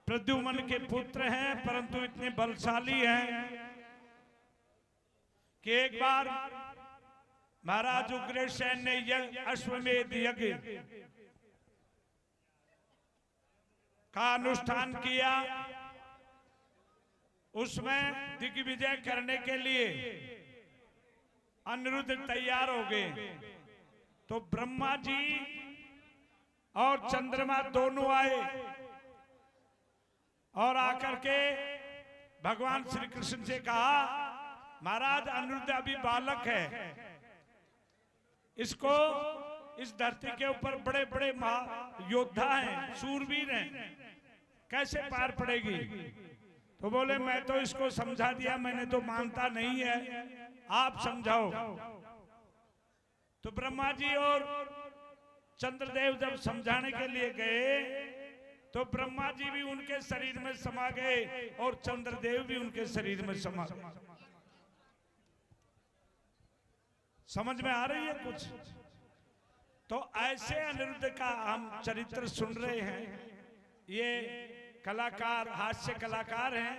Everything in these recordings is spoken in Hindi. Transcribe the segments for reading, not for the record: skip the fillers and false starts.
प्रद्युम्न के पुत्र हैं, परंतु इतने बलशाली हैं कि एक बार महाराज उग्रसेन ने अश्वमेध यज्ञ का अनुष्ठान किया। उसमें दिग्विजय करने के लिए अनिरुद्ध तैयार हो गए, तो ब्रह्मा जी और चंद्रमा दोनों आए और आकर के भगवान श्री कृष्ण से कहा, महाराज अनिरुद्ध अभी बालक है, इसको इस धरती के ऊपर बड़े बड़े योद्धा हैं, शूरवीर हैं, कैसे पार पड़ेगी? तो बोले मैं तो इसको समझा दिया, मैंने तो मानता नहीं है, आप समझाओ। तो ब्रह्मा जी और चंद्रदेव जब समझाने के लिए गए तो ब्रह्मा जी भी उनके शरीर में समा गए और चंद्रदेव भी उनके शरीर में समा गए। समझ में आ रही है कुछ? तो ऐसे अनिरुद्ध का हम चरित्र सुन रहे हैं। ये कलाकार, हास्य कलाकार हैं,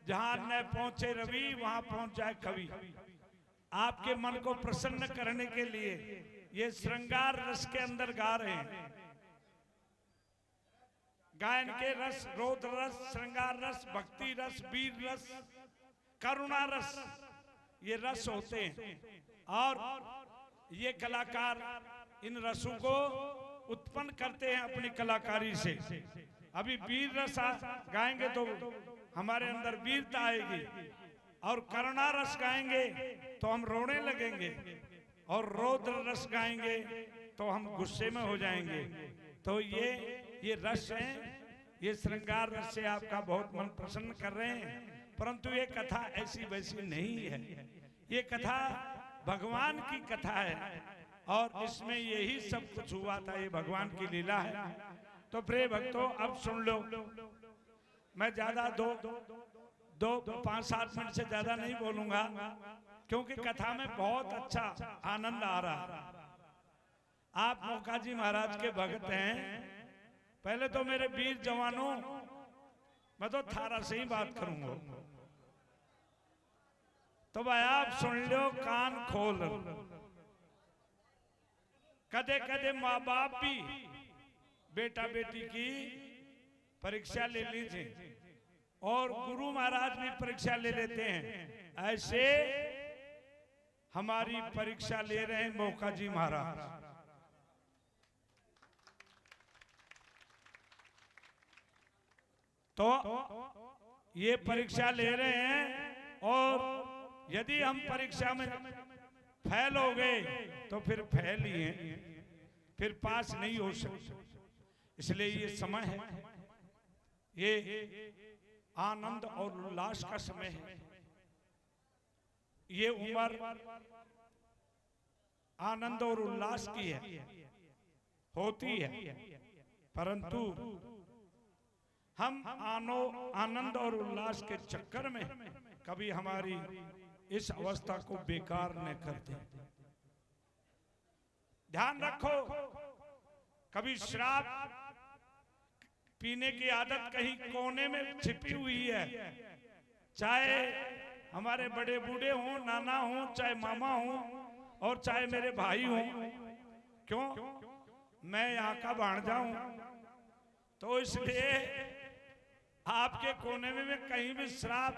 जहां न पहुंचे रवि वहां पहुंच जाए कवि। आपके मन को प्रसन्न करने के लिए ये श्रृंगार रस के अंदर गा रहे हैं। गायन के रस, रौद्र रस, श्रृंगार रस, भक्ति रस, वीर रस, करुणा रस, ये रस होते हैं। और ये कलाकार इन रसों को उत्पन्न करते हैं अपनी कलाकारी से। अभी वीर रस गाएंगे तो हमारे अंदर वीरता आएगी, और करुणा रस गाएंगे तो हम रोने लगेंगे, और रौद्र रस गाएंगे तो हम गुस्से में हो जाएंगे। तो ये रस हैं, ये श्रृंगार रस से आपका बहुत मन प्रसन्न कर रहे हैं। परंतु ये कथा ऐसी वैसी नहीं है, ये कथा भगवान की कथा है, और इसमें यही सब कुछ हुआ था, ये भगवान की लीला है। तो प्रिय भक्तों, अब सुन लो, मैं ज्यादा दो 5-7 मिनट से ज्यादा नहीं बोलूंगा, क्योंकि कथा में बहुत अच्छा आनंद आ रहा। आप मोकाजी महाराज के भक्त हैं। पहले तो मेरे वीर जवानों, मैं तो थारा से ही बात करूंगा, तो भाई आप सुन लो कान खोल। कदे कदे माँ बाप भी बेटा बेटी की परीक्षा ले लीजिए, और गुरु महाराज भी परीक्षा ले लेते हैं। ऐसे हमारी परीक्षा ले रहे हैं मोकाजी महाराज। तो ये परीक्षा ले रहे हैं, और यदि हम परीक्षा में फेल हो गए तो फिर फेल ही हैं, फिर पास नहीं हो सकते। इसलिए ये समय है, ये आनंद और उल्लास का समय है। ये उम्र आनंद और उल्लास की है, होती है, परंतु हम आनंद और उल्लास के चक्कर में कभी हमारी इस अवस्था को बेकार न कर दें। ध्यान रखो, कभी शराब पीने की आदत कहीं कोने में छिपी हुई है, चाहे हमारे बड़े बूढ़े हों, नाना हों, चाहे मामा हों, और चाहे मेरे भाई हों। क्यों? मैं यहाँ का भांजा हूं, तो इसलिए आपके कोने में कहीं भी शराब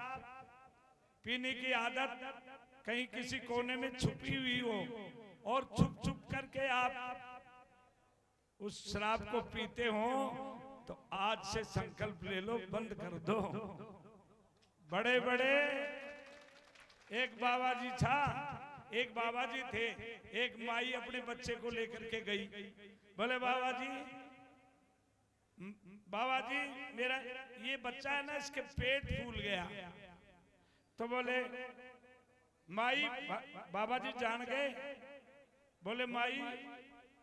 पीने की आदत कहीं किसी कोने में छुपी हुई हो, और छुप छुप करके आप उस शराब को पीते हो, तो आज से संकल्प ले लो, बंद कर दो। बड़े बड़े एक बाबा जी था, एक बाबा जी थे, एक माई अपने बच्चे को लेकर के गई। बोले बाबा जी मेरा ये बच्चा है ना, इसके पेट फूल गया। तो बोले माई, बाबा जी जान गए। बोले माई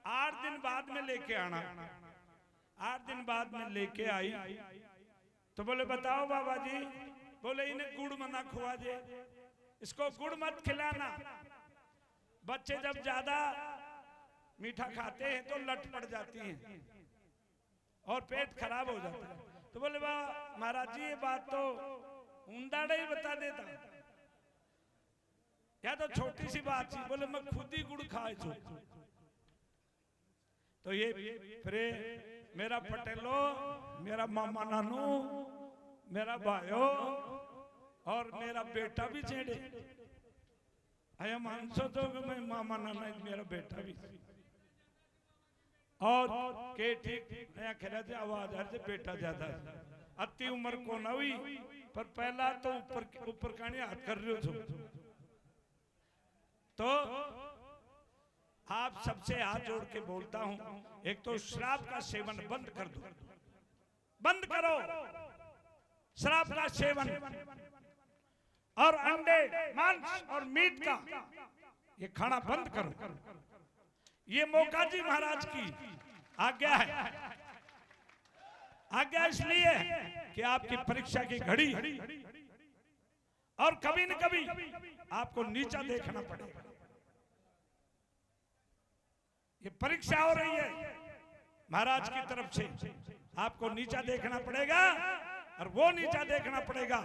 8 दिन बाद में लेके आना। 8 दिन बाद में लेके आई। तो बोले बताओ बाबा जी। बोले इन्हें गुड़ मना खुआ दे, इसको गुड़ मत खिलाना। बच्चे जब ज्यादा मीठा खाते हैं तो लट पड़ जाती हैं और पेट खराब हो जाता है। तो बोले बाबा महाराज जी ये बात तो उंदाड़ा ही बता देता, या तो छोटी सी बात थी। बोले मैं खुद ही गुड़ खाए छू। तो ये फिर मेरा पटेलो, मेरा मामा नानू, मेरा भाइयों और मेरा बेटा भी छेड़े आया मानसो तो मैं मामा नाना मेरा बेटा भी और के ठीक नया खेला थे आवाज हर से बेटा ज्यादा अति उम्र को ना हुई पर पहला तो ऊपर काने हाथ कर रहे हो। तो आप सबसे हाथ जोड़ के बोलता हूं, एक तो शराब का सेवन बंद कर दो, बंद करो शराब का सेवन, और अंडे मांस और मीट का ये खाना बंद करो। ये मौका जी महाराज की आज्ञा है। आज्ञा इसलिए कि आपकी परीक्षा की घड़ी और कभी न कभी आपको नीचा देखना पड़ेगा। ये परीक्षा हो रही है महाराज की तरफ से, आपको नीचा देखना पड़ेगा और वो नीचा देखना पड़ेगा